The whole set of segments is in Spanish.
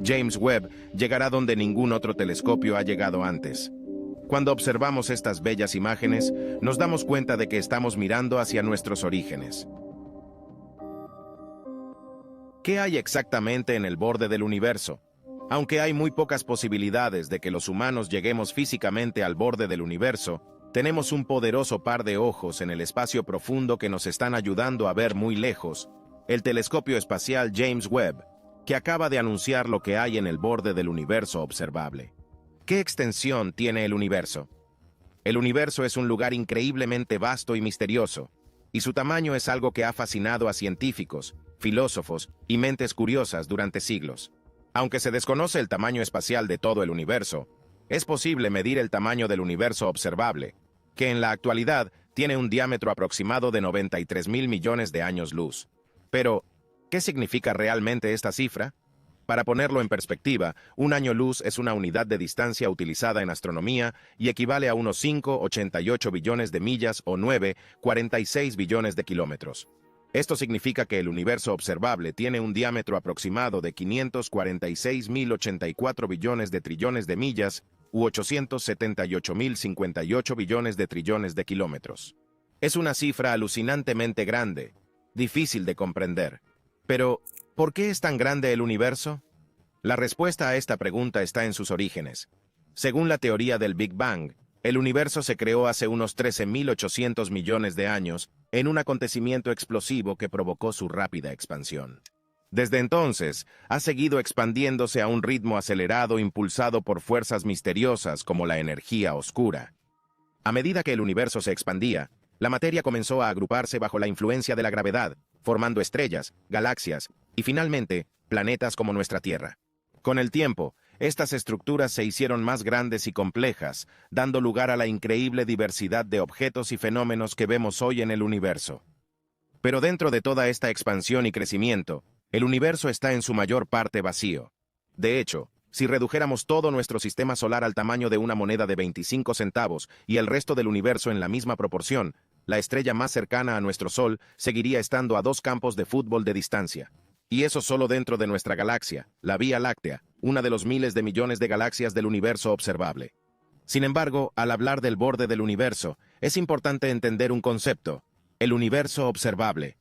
James Webb llegará donde ningún otro telescopio ha llegado antes. Cuando observamos estas bellas imágenes, nos damos cuenta de que estamos mirando hacia nuestros orígenes. ¿Qué hay exactamente en el borde del universo? Aunque hay muy pocas posibilidades de que los humanos lleguemos físicamente al borde del universo, tenemos un poderoso par de ojos en el espacio profundo que nos están ayudando a ver muy lejos, el telescopio espacial James Webb, que acaba de anunciar lo que hay en el borde del universo observable. ¿Qué extensión tiene el universo? El universo es un lugar increíblemente vasto y misterioso, y su tamaño es algo que ha fascinado a científicos, filósofos y mentes curiosas durante siglos. Aunque se desconoce el tamaño espacial de todo el universo, es posible medir el tamaño del universo observable, que en la actualidad tiene un diámetro aproximado de 93.000 millones de años luz. Pero, ¿qué significa realmente esta cifra? Para ponerlo en perspectiva, un año luz es una unidad de distancia utilizada en astronomía y equivale a unos 5,88 billones de millas o 9,46 billones de kilómetros. Esto significa que el universo observable tiene un diámetro aproximado de 546.084 billones de trillones de millas u 878.058 billones de trillones de kilómetros. Es una cifra alucinantemente grande, difícil de comprender. Pero, ¿por qué es tan grande el universo? La respuesta a esta pregunta está en sus orígenes. Según la teoría del Big Bang, el universo se creó hace unos 13.800 millones de años en un acontecimiento explosivo que provocó su rápida expansión. Desde entonces, ha seguido expandiéndose a un ritmo acelerado impulsado por fuerzas misteriosas como la energía oscura. A medida que el universo se expandía, la materia comenzó a agruparse bajo la influencia de la gravedad, formando estrellas, galaxias y finalmente planetas como nuestra Tierra. Con el tiempo, estas estructuras se hicieron más grandes y complejas, dando lugar a la increíble diversidad de objetos y fenómenos que vemos hoy en el universo. Pero dentro de toda esta expansión y crecimiento, el universo está en su mayor parte vacío. De hecho, si redujéramos todo nuestro sistema solar al tamaño de una moneda de 25 centavos y el resto del universo en la misma proporción, la estrella más cercana a nuestro Sol seguiría estando a 2 campos de fútbol de distancia. Y eso solo dentro de nuestra galaxia, la Vía Láctea, una de los miles de millones de galaxias del universo observable. Sin embargo, al hablar del borde del universo, es importante entender un concepto: el universo observable.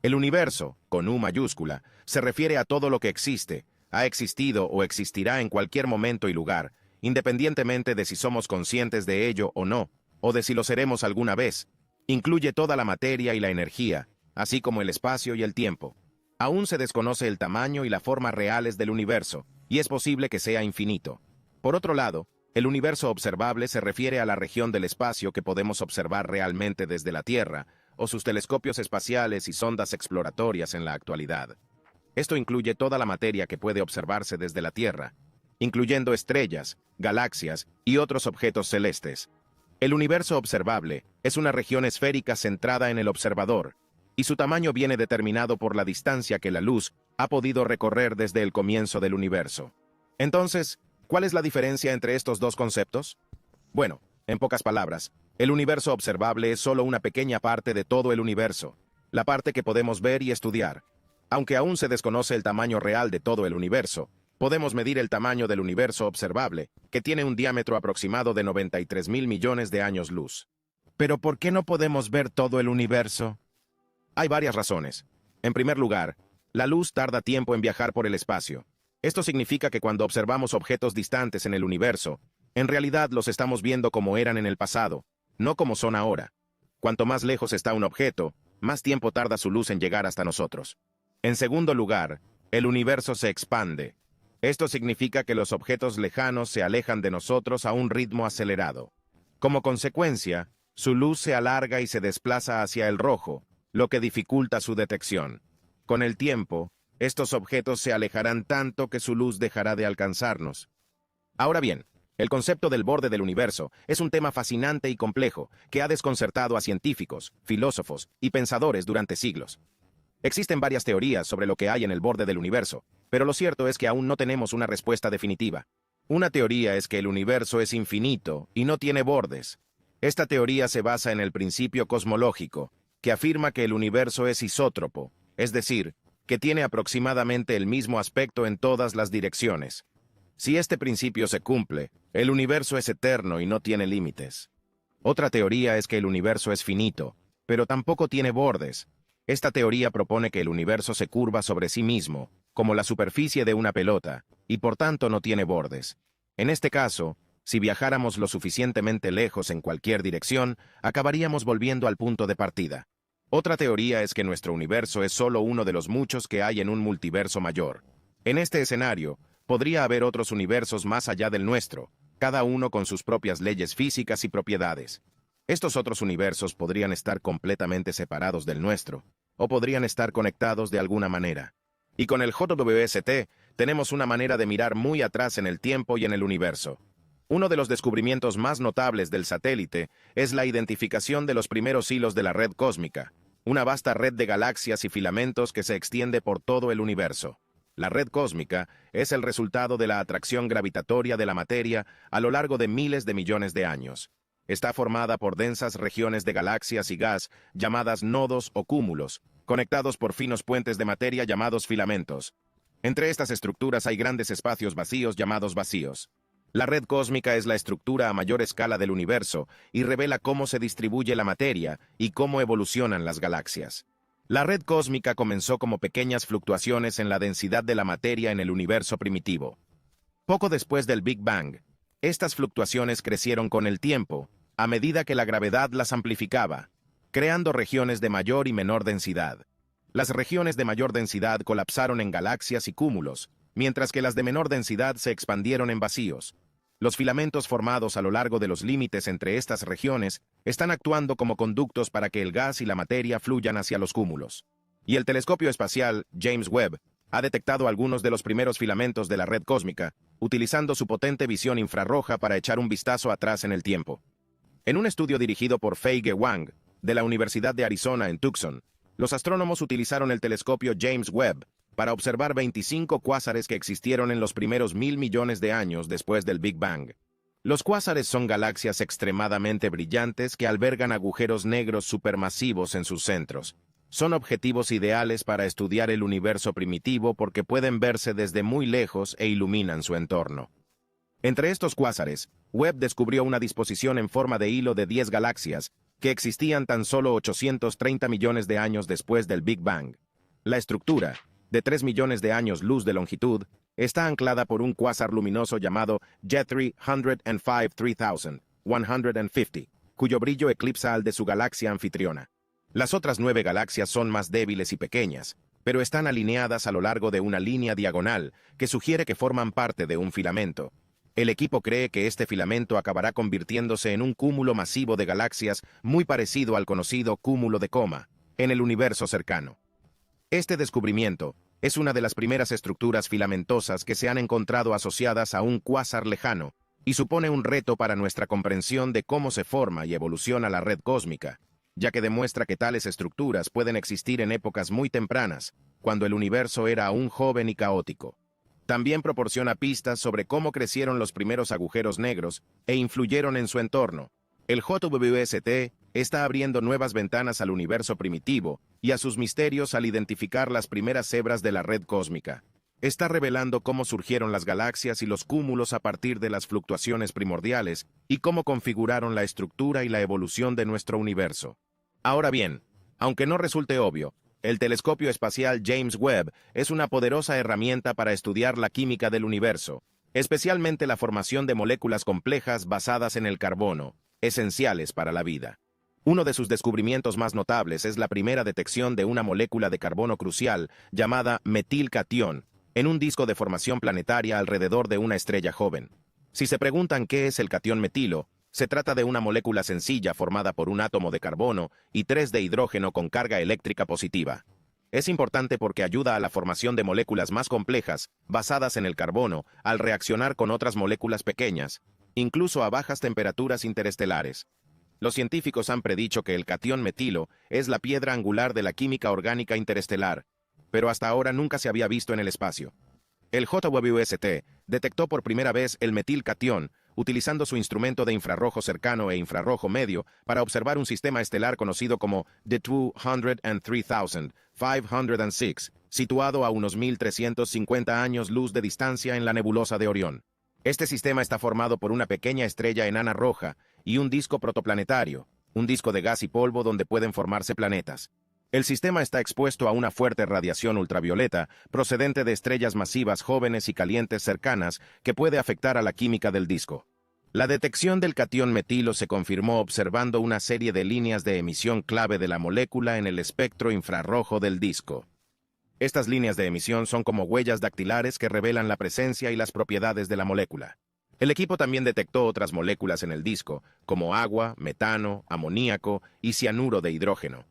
El universo, con U mayúscula, se refiere a todo lo que existe, ha existido o existirá en cualquier momento y lugar, independientemente de si somos conscientes de ello o no, o de si lo seremos alguna vez. Incluye toda la materia y la energía, así como el espacio y el tiempo. Aún se desconoce el tamaño y la forma reales del universo, y es posible que sea infinito. Por otro lado, el universo observable se refiere a la región del espacio que podemos observar realmente desde la Tierra, o sus telescopios espaciales y sondas exploratorias en la actualidad. Esto incluye toda la materia que puede observarse desde la Tierra, incluyendo estrellas, galaxias y otros objetos celestes. El universo observable es una región esférica centrada en el observador, y su tamaño viene determinado por la distancia que la luz ha podido recorrer desde el comienzo del universo. Entonces, ¿cuál es la diferencia entre estos dos conceptos? Bueno, en pocas palabras, el universo observable es solo una pequeña parte de todo el universo, la parte que podemos ver y estudiar. Aunque aún se desconoce el tamaño real de todo el universo, podemos medir el tamaño del universo observable, que tiene un diámetro aproximado de 93.000 millones de años luz. ¿Pero por qué no podemos ver todo el universo? Hay varias razones. En primer lugar, la luz tarda tiempo en viajar por el espacio. Esto significa que cuando observamos objetos distantes en el universo, en realidad los estamos viendo como eran en el pasado, no como son ahora. Cuanto más lejos está un objeto, más tiempo tarda su luz en llegar hasta nosotros. En segundo lugar, el universo se expande. Esto significa que los objetos lejanos se alejan de nosotros a un ritmo acelerado. Como consecuencia, su luz se alarga y se desplaza hacia el rojo, lo que dificulta su detección. Con el tiempo, estos objetos se alejarán tanto que su luz dejará de alcanzarnos. Ahora bien, el concepto del borde del universo es un tema fascinante y complejo que ha desconcertado a científicos, filósofos y pensadores durante siglos. Existen varias teorías sobre lo que hay en el borde del universo, pero lo cierto es que aún no tenemos una respuesta definitiva. Una teoría es que el universo es infinito y no tiene bordes. Esta teoría se basa en el principio cosmológico, que afirma que el universo es isótropo, es decir, que tiene aproximadamente el mismo aspecto en todas las direcciones. Si este principio se cumple, el universo es eterno y no tiene límites. Otra teoría es que el universo es finito, pero tampoco tiene bordes. Esta teoría propone que el universo se curva sobre sí mismo, como la superficie de una pelota, y por tanto no tiene bordes. En este caso, si viajáramos lo suficientemente lejos en cualquier dirección, acabaríamos volviendo al punto de partida. Otra teoría es que nuestro universo es solo uno de los muchos que hay en un multiverso mayor. En este escenario, podría haber otros universos más allá del nuestro, cada uno con sus propias leyes físicas y propiedades. Estos otros universos podrían estar completamente separados del nuestro, o podrían estar conectados de alguna manera. Y con el JWST, tenemos una manera de mirar muy atrás en el tiempo y en el universo. Uno de los descubrimientos más notables del satélite es la identificación de los primeros hilos de la red cósmica, una vasta red de galaxias y filamentos que se extiende por todo el universo. La red cósmica es el resultado de la atracción gravitatoria de la materia a lo largo de miles de millones de años. Está formada por densas regiones de galaxias y gas llamadas nodos o cúmulos, conectados por finos puentes de materia llamados filamentos. Entre estas estructuras hay grandes espacios vacíos llamados vacíos. La red cósmica es la estructura a mayor escala del universo y revela cómo se distribuye la materia y cómo evolucionan las galaxias. La red cósmica comenzó como pequeñas fluctuaciones en la densidad de la materia en el universo primitivo. Poco después del Big Bang, estas fluctuaciones crecieron con el tiempo, a medida que la gravedad las amplificaba, creando regiones de mayor y menor densidad. Las regiones de mayor densidad colapsaron en galaxias y cúmulos, mientras que las de menor densidad se expandieron en vacíos. Los filamentos formados a lo largo de los límites entre estas regiones están actuando como conductos para que el gas y la materia fluyan hacia los cúmulos. Y el telescopio espacial James Webb ha detectado algunos de los primeros filamentos de la red cósmica, utilizando su potente visión infrarroja para echar un vistazo atrás en el tiempo. En un estudio dirigido por Fei-Ge Wang, de la Universidad de Arizona en Tucson, los astrónomos utilizaron el telescopio James Webb para observar 25 cuásares que existieron en los primeros 1.000 millones de años después del Big Bang. Los cuásares son galaxias extremadamente brillantes que albergan agujeros negros supermasivos en sus centros. Son objetivos ideales para estudiar el universo primitivo porque pueden verse desde muy lejos e iluminan su entorno. Entre estos cuásares, Webb descubrió una disposición en forma de hilo de 10 galaxias que existían tan solo 830 millones de años después del Big Bang. La estructura, de 3 millones de años luz de longitud, está anclada por un cuásar luminoso llamado J305-3000, cuyo brillo eclipsa al de su galaxia anfitriona. Las otras 9 galaxias son más débiles y pequeñas, pero están alineadas a lo largo de una línea diagonal que sugiere que forman parte de un filamento. El equipo cree que este filamento acabará convirtiéndose en un cúmulo masivo de galaxias muy parecido al conocido cúmulo de Coma, en el universo cercano. Este descubrimiento es una de las primeras estructuras filamentosas que se han encontrado asociadas a un cuásar lejano y supone un reto para nuestra comprensión de cómo se forma y evoluciona la red cósmica, ya que demuestra que tales estructuras pueden existir en épocas muy tempranas, cuando el universo era aún joven y caótico. También proporciona pistas sobre cómo crecieron los primeros agujeros negros e influyeron en su entorno. El JWST está abriendo nuevas ventanas al universo primitivo y a sus misterios al identificar las primeras hebras de la red cósmica. Está revelando cómo surgieron las galaxias y los cúmulos a partir de las fluctuaciones primordiales y cómo configuraron la estructura y la evolución de nuestro universo. Ahora bien, aunque no resulte obvio, el telescopio espacial James Webb es una poderosa herramienta para estudiar la química del universo, especialmente la formación de moléculas complejas basadas en el carbono, esenciales para la vida. Uno de sus descubrimientos más notables es la primera detección de una molécula de carbono crucial llamada metilcatión en un disco de formación planetaria alrededor de una estrella joven. Si se preguntan qué es el catión metilo, se trata de una molécula sencilla formada por un átomo de carbono y 3 de hidrógeno con carga eléctrica positiva. Es importante porque ayuda a la formación de moléculas más complejas, basadas en el carbono, al reaccionar con otras moléculas pequeñas, incluso a bajas temperaturas interestelares. Los científicos han predicho que el catión metilo es la piedra angular de la química orgánica interestelar, pero hasta ahora nunca se había visto en el espacio. El JWST detectó por primera vez el metilcatión utilizando su instrumento de infrarrojo cercano e infrarrojo medio para observar un sistema estelar conocido como The 203,506, situado a unos 1350 años luz de distancia en la nebulosa de Orión. Este sistema está formado por una pequeña estrella enana roja y un disco protoplanetario, un disco de gas y polvo donde pueden formarse planetas. El sistema está expuesto a una fuerte radiación ultravioleta procedente de estrellas masivas jóvenes y calientes cercanas que puede afectar a la química del disco. La detección del catión metilo se confirmó observando una serie de líneas de emisión clave de la molécula en el espectro infrarrojo del disco. Estas líneas de emisión son como huellas dactilares que revelan la presencia y las propiedades de la molécula. El equipo también detectó otras moléculas en el disco, como agua, metano, amoníaco y cianuro de hidrógeno.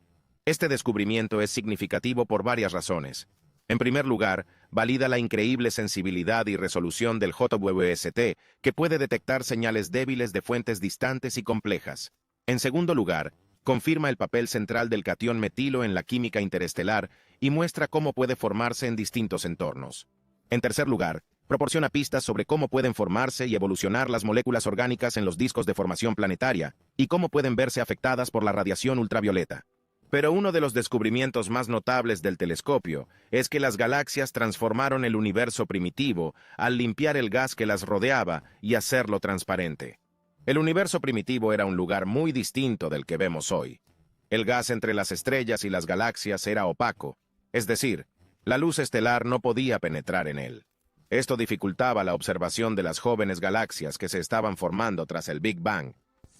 Este descubrimiento es significativo por varias razones. En primer lugar, valida la increíble sensibilidad y resolución del JWST, que puede detectar señales débiles de fuentes distantes y complejas. En segundo lugar, confirma el papel central del catión metilo en la química interestelar y muestra cómo puede formarse en distintos entornos. En tercer lugar, proporciona pistas sobre cómo pueden formarse y evolucionar las moléculas orgánicas en los discos de formación planetaria y cómo pueden verse afectadas por la radiación ultravioleta. Pero uno de los descubrimientos más notables del telescopio es que las galaxias transformaron el universo primitivo al limpiar el gas que las rodeaba y hacerlo transparente. El universo primitivo era un lugar muy distinto del que vemos hoy. El gas entre las estrellas y las galaxias era opaco, es decir, la luz estelar no podía penetrar en él. Esto dificultaba la observación de las jóvenes galaxias que se estaban formando tras el Big Bang.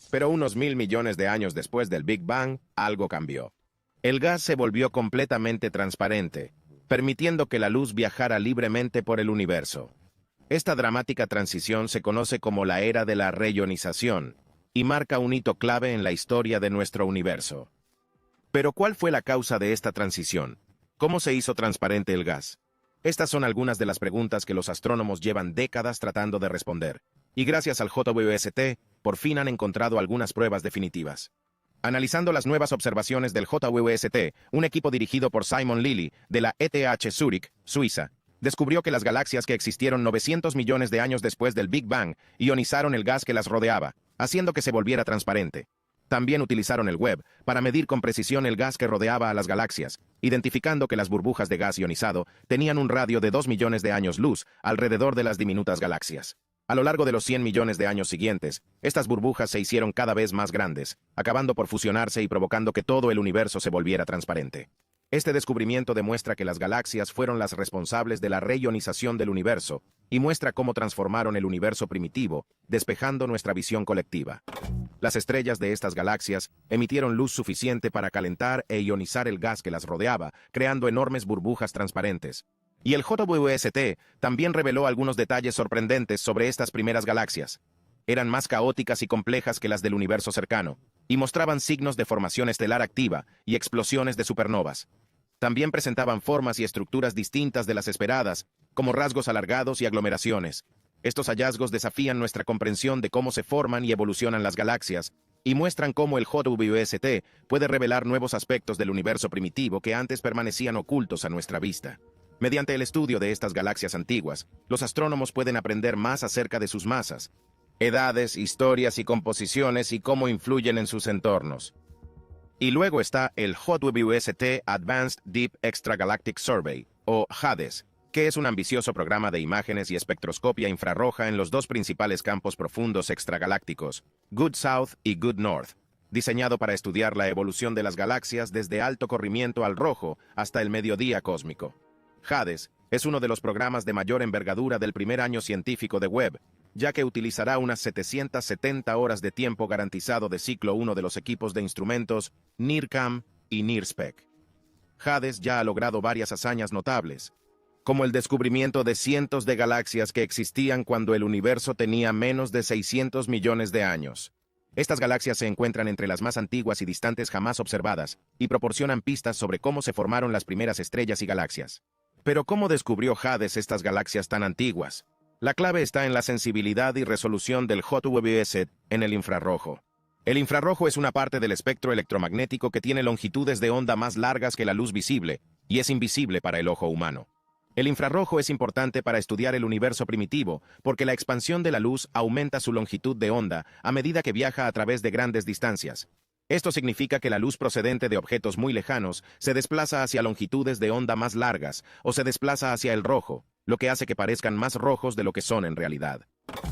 Pero unos 1.000 millones de años después del Big Bang, algo cambió. El gas se volvió completamente transparente, permitiendo que la luz viajara libremente por el universo. Esta dramática transición se conoce como la era de la reionización y marca un hito clave en la historia de nuestro universo. Pero ¿cuál fue la causa de esta transición? ¿Cómo se hizo transparente el gas? Estas son algunas de las preguntas que los astrónomos llevan décadas tratando de responder, y gracias al JWST, por fin han encontrado algunas pruebas definitivas. Analizando las nuevas observaciones del JWST, un equipo dirigido por Simon Lilly, de la ETH Zurich, Suiza, descubrió que las galaxias que existieron 900 millones de años después del Big Bang ionizaron el gas que las rodeaba, haciendo que se volviera transparente. También utilizaron el Webb para medir con precisión el gas que rodeaba a las galaxias, identificando que las burbujas de gas ionizado tenían un radio de 2 millones de años luz alrededor de las diminutas galaxias. A lo largo de los 100 millones de años siguientes, estas burbujas se hicieron cada vez más grandes, acabando por fusionarse y provocando que todo el universo se volviera transparente. Este descubrimiento demuestra que las galaxias fueron las responsables de la reionización del universo y muestra cómo transformaron el universo primitivo, despejando nuestra visión colectiva. Las estrellas de estas galaxias emitieron luz suficiente para calentar e ionizar el gas que las rodeaba, creando enormes burbujas transparentes. Y el JWST también reveló algunos detalles sorprendentes sobre estas primeras galaxias. Eran más caóticas y complejas que las del universo cercano, y mostraban signos de formación estelar activa y explosiones de supernovas. También presentaban formas y estructuras distintas de las esperadas, como rasgos alargados y aglomeraciones. Estos hallazgos desafían nuestra comprensión de cómo se forman y evolucionan las galaxias, y muestran cómo el JWST puede revelar nuevos aspectos del universo primitivo que antes permanecían ocultos a nuestra vista. Mediante el estudio de estas galaxias antiguas, los astrónomos pueden aprender más acerca de sus masas, edades, historias y composiciones y cómo influyen en sus entornos. Y luego está el JWST Advanced Deep Extragalactic Survey, o JADES, que es un ambicioso programa de imágenes y espectroscopia infrarroja en los dos principales campos profundos extragalácticos, Good South y Good North, diseñado para estudiar la evolución de las galaxias desde alto corrimiento al rojo hasta el mediodía cósmico. JADES es uno de los programas de mayor envergadura del primer año científico de Webb, ya que utilizará unas 770 horas de tiempo garantizado de ciclo 1 de los equipos de instrumentos NIRCam y NIRSPEC. JADES ya ha logrado varias hazañas notables, como el descubrimiento de cientos de galaxias que existían cuando el universo tenía menos de 600 millones de años. Estas galaxias se encuentran entre las más antiguas y distantes jamás observadas, y proporcionan pistas sobre cómo se formaron las primeras estrellas y galaxias. Pero ¿cómo descubrió JADES estas galaxias tan antiguas? La clave está en la sensibilidad y resolución del JWST en el infrarrojo. El infrarrojo es una parte del espectro electromagnético que tiene longitudes de onda más largas que la luz visible y es invisible para el ojo humano. El infrarrojo es importante para estudiar el universo primitivo porque la expansión de la luz aumenta su longitud de onda a medida que viaja a través de grandes distancias. Esto significa que la luz procedente de objetos muy lejanos se desplaza hacia longitudes de onda más largas o se desplaza hacia el rojo, lo que hace que parezcan más rojos de lo que son en realidad.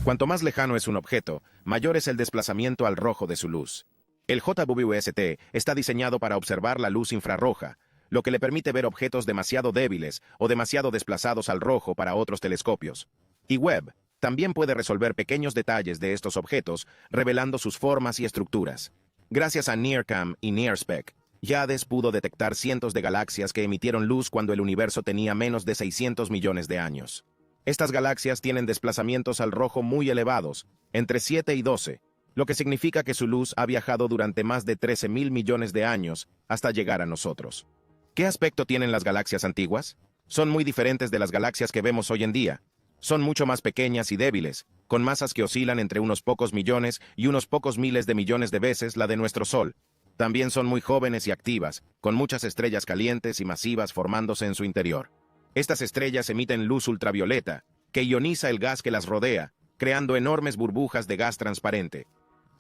Cuanto más lejano es un objeto, mayor es el desplazamiento al rojo de su luz. El JWST está diseñado para observar la luz infrarroja, lo que le permite ver objetos demasiado débiles o demasiado desplazados al rojo para otros telescopios. Y Webb también puede resolver pequeños detalles de estos objetos, revelando sus formas y estructuras. Gracias a NIRCam y NIRSPEC, JADES pudo detectar cientos de galaxias que emitieron luz cuando el universo tenía menos de 600 millones de años. Estas galaxias tienen desplazamientos al rojo muy elevados, entre 7 y 12, lo que significa que su luz ha viajado durante más de 13.000 millones de años hasta llegar a nosotros. ¿Qué aspecto tienen las galaxias antiguas? Son muy diferentes de las galaxias que vemos hoy en día. Son mucho más pequeñas y débiles, con masas que oscilan entre unos pocos millones y unos pocos miles de millones de veces la de nuestro Sol. También son muy jóvenes y activas, con muchas estrellas calientes y masivas formándose en su interior. Estas estrellas emiten luz ultravioleta, que ioniza el gas que las rodea, creando enormes burbujas de gas transparente.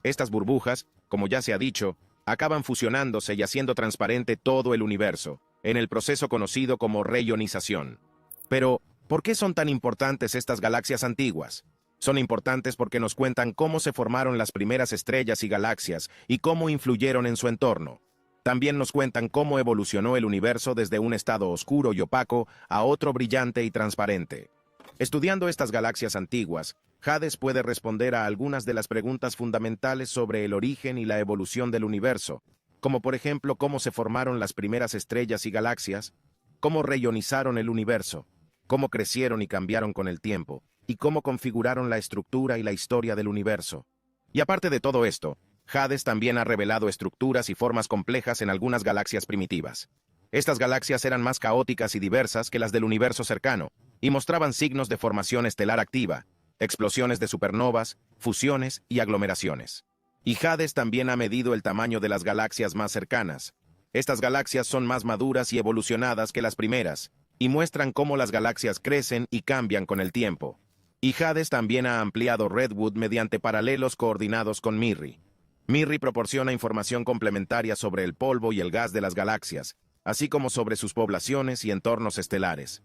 Estas burbujas, como ya se ha dicho, acaban fusionándose y haciendo transparente todo el universo, en el proceso conocido como reionización. Pero, ¿por qué son tan importantes estas galaxias antiguas? Son importantes porque nos cuentan cómo se formaron las primeras estrellas y galaxias y cómo influyeron en su entorno. También nos cuentan cómo evolucionó el universo desde un estado oscuro y opaco a otro brillante y transparente. Estudiando estas galaxias antiguas, JADES puede responder a algunas de las preguntas fundamentales sobre el origen y la evolución del universo, como por ejemplo cómo se formaron las primeras estrellas y galaxias, cómo reionizaron el universo, cómo crecieron y cambiaron con el tiempo, y cómo configuraron la estructura y la historia del universo. Y aparte de todo esto, JADES también ha revelado estructuras y formas complejas en algunas galaxias primitivas. Estas galaxias eran más caóticas y diversas que las del universo cercano, y mostraban signos de formación estelar activa, explosiones de supernovas, fusiones y aglomeraciones. Y JADES también ha medido el tamaño de las galaxias más cercanas. Estas galaxias son más maduras y evolucionadas que las primeras, y muestran cómo las galaxias crecen y cambian con el tiempo. Y JADES también ha ampliado Redwood mediante paralelos coordinados con MIRI. MIRI proporciona información complementaria sobre el polvo y el gas de las galaxias, así como sobre sus poblaciones y entornos estelares.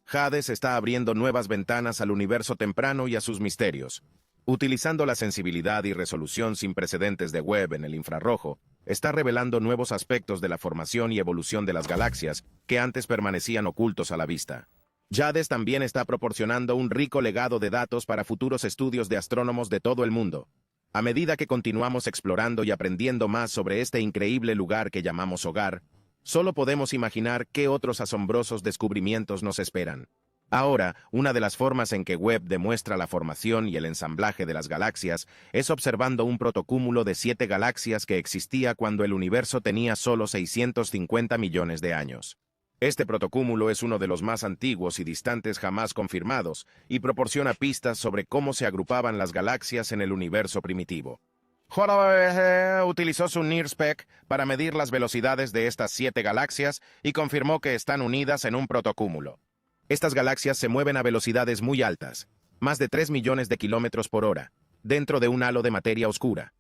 JADES está abriendo nuevas ventanas al universo temprano y a sus misterios. Utilizando la sensibilidad y resolución sin precedentes de Webb en el infrarrojo, está revelando nuevos aspectos de la formación y evolución de las galaxias que antes permanecían ocultos a la vista. JADES también está proporcionando un rico legado de datos para futuros estudios de astrónomos de todo el mundo. A medida que continuamos explorando y aprendiendo más sobre este increíble lugar que llamamos hogar, solo podemos imaginar qué otros asombrosos descubrimientos nos esperan. Ahora, una de las formas en que Webb demuestra la formación y el ensamblaje de las galaxias es observando un protocúmulo de 7 galaxias que existía cuando el universo tenía solo 650 millones de años. Este protocúmulo es uno de los más antiguos y distantes jamás confirmados y proporciona pistas sobre cómo se agrupaban las galaxias en el universo primitivo. JWST utilizó su NIRSPEC para medir las velocidades de estas 7 galaxias y confirmó que están unidas en un protocúmulo. Estas galaxias se mueven a velocidades muy altas, más de 3 millones de kilómetros por hora, dentro de un halo de materia oscura.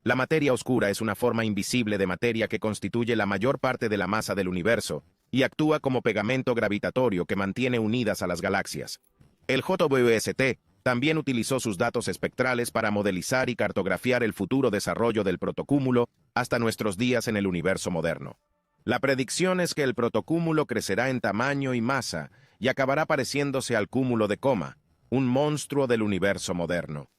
La materia oscura es una forma invisible de materia que constituye la mayor parte de la masa del universo y actúa como pegamento gravitatorio que mantiene unidas a las galaxias. El JWST también utilizó sus datos espectrales para modelizar y cartografiar el futuro desarrollo del protocúmulo hasta nuestros días en el universo moderno. La predicción es que el protocúmulo crecerá en tamaño y masa y acabará pareciéndose al cúmulo de Coma, un monstruo del universo moderno.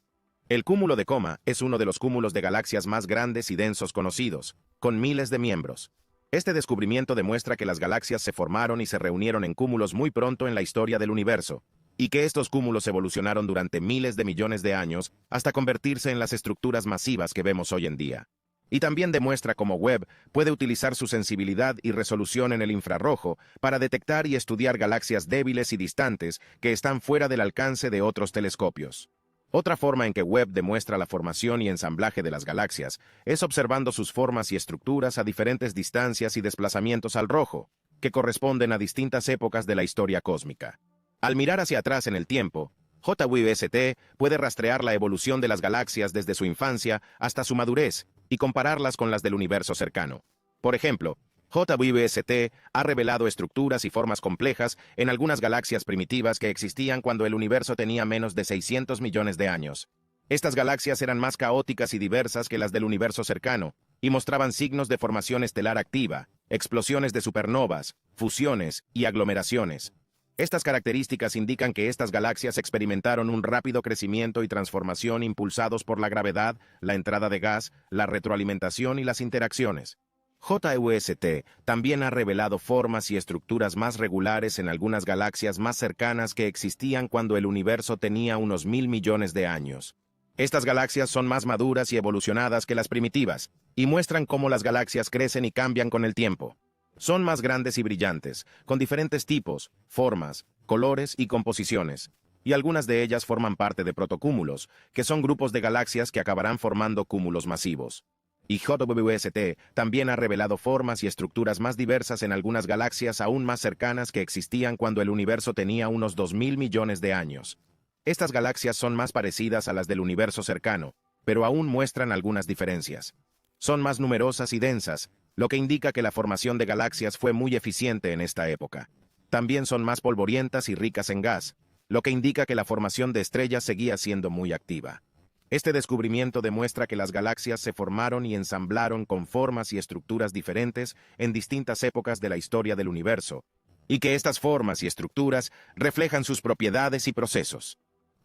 El cúmulo de Coma es uno de los cúmulos de galaxias más grandes y densos conocidos, con miles de miembros. Este descubrimiento demuestra que las galaxias se formaron y se reunieron en cúmulos muy pronto en la historia del universo, y que estos cúmulos evolucionaron durante miles de millones de años hasta convertirse en las estructuras masivas que vemos hoy en día. Y también demuestra cómo Webb puede utilizar su sensibilidad y resolución en el infrarrojo para detectar y estudiar galaxias débiles y distantes que están fuera del alcance de otros telescopios. Otra forma en que Webb demuestra la formación y ensamblaje de las galaxias es observando sus formas y estructuras a diferentes distancias y desplazamientos al rojo. que corresponden a distintas épocas de la historia cósmica. Al mirar hacia atrás en el tiempo, JWST puede rastrear la evolución de las galaxias desde su infancia hasta su madurez y compararlas con las del universo cercano. Por ejemplo, JWST ha revelado estructuras y formas complejas en algunas galaxias primitivas que existían cuando el universo tenía menos de 600 millones de años. Estas galaxias eran más caóticas y diversas que las del universo cercano, y mostraban signos de formación estelar activa, explosiones de supernovas, fusiones y aglomeraciones. Estas características indican que estas galaxias experimentaron un rápido crecimiento y transformación impulsados por la gravedad, la entrada de gas, la retroalimentación y las interacciones. JWST también ha revelado formas y estructuras más regulares en algunas galaxias más cercanas que existían cuando el universo tenía unos 1000 millones de años. Estas galaxias son más maduras y evolucionadas que las primitivas, y muestran cómo las galaxias crecen y cambian con el tiempo. Son más grandes y brillantes, con diferentes tipos, formas, colores y composiciones, y algunas de ellas forman parte de protocúmulos, que son grupos de galaxias que acabarán formando cúmulos masivos. Y JWST también ha revelado formas y estructuras más diversas en algunas galaxias aún más cercanas que existían cuando el universo tenía unos 2000 millones de años. Estas galaxias son más parecidas a las del universo cercano, pero aún muestran algunas diferencias. Son más numerosas y densas, lo que indica que la formación de galaxias fue muy eficiente en esta época. También son más polvorientas y ricas en gas, lo que indica que la formación de estrellas seguía siendo muy activa. Este descubrimiento demuestra que las galaxias se formaron y ensamblaron con formas y estructuras diferentes en distintas épocas de la historia del universo, y que estas formas y estructuras reflejan sus propiedades y procesos.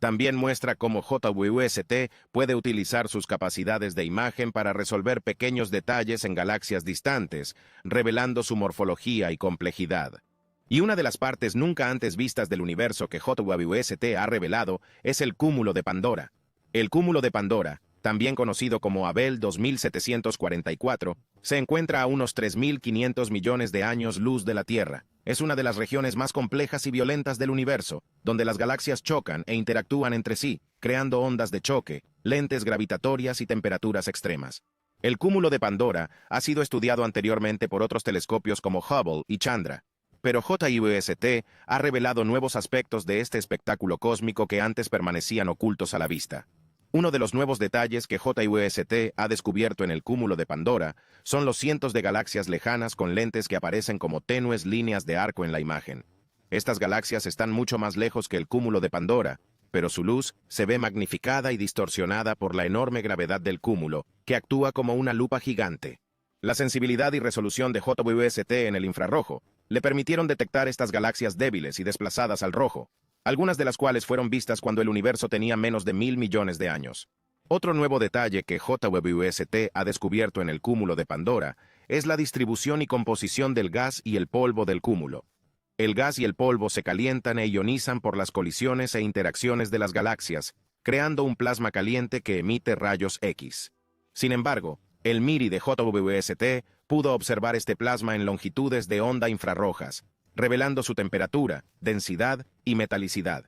También muestra cómo JWST puede utilizar sus capacidades de imagen para resolver pequeños detalles en galaxias distantes, revelando su morfología y complejidad. Y una de las partes nunca antes vistas del universo que JWST ha revelado es el cúmulo de Pandora. El cúmulo de Pandora, también conocido como Abell 2744, se encuentra a unos 3.500 millones de años luz de la Tierra. Es una de las regiones más complejas y violentas del universo, donde las galaxias chocan e interactúan entre sí, creando ondas de choque, lentes gravitatorias y temperaturas extremas. El cúmulo de Pandora ha sido estudiado anteriormente por otros telescopios como Hubble y Chandra, pero JWST ha revelado nuevos aspectos de este espectáculo cósmico que antes permanecían ocultos a la vista. Uno de los nuevos detalles que JWST ha descubierto en el cúmulo de Pandora son los cientos de galaxias lejanas con lentes que aparecen como tenues líneas de arco en la imagen. Estas galaxias están mucho más lejos que el cúmulo de Pandora, pero su luz se ve magnificada y distorsionada por la enorme gravedad del cúmulo, que actúa como una lupa gigante. La sensibilidad y resolución de JWST en el infrarrojo le permitieron detectar estas galaxias débiles y desplazadas al rojo, algunas de las cuales fueron vistas cuando el universo tenía menos de 1000 millones de años. Otro nuevo detalle que JWST ha descubierto en el cúmulo de Pandora es la distribución y composición del gas y el polvo del cúmulo. El gas y el polvo se calientan e ionizan por las colisiones e interacciones de las galaxias, creando un plasma caliente que emite rayos X. Sin embargo, el MIRI de JWST pudo observar este plasma en longitudes de onda infrarrojas, revelando su temperatura, densidad y metalicidad.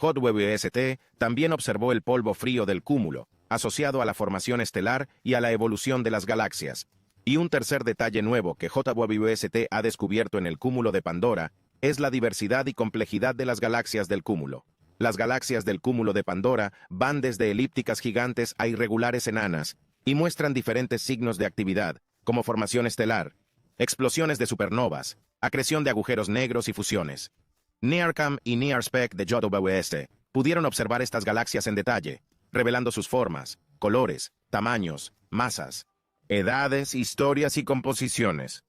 JWST también observó el polvo frío del cúmulo, asociado a la formación estelar y a la evolución de las galaxias. Y un tercer detalle nuevo que JWST ha descubierto en el cúmulo de Pandora es la diversidad y complejidad de las galaxias del cúmulo. Las galaxias del cúmulo de Pandora van desde elípticas gigantes a irregulares enanas y muestran diferentes signos de actividad, como formación estelar, explosiones de supernovas, acreción de agujeros negros y fusiones. NEARCam y NEARSPEC de JWST pudieron observar estas galaxias en detalle, revelando sus formas, colores, tamaños, masas, edades, historias y composiciones.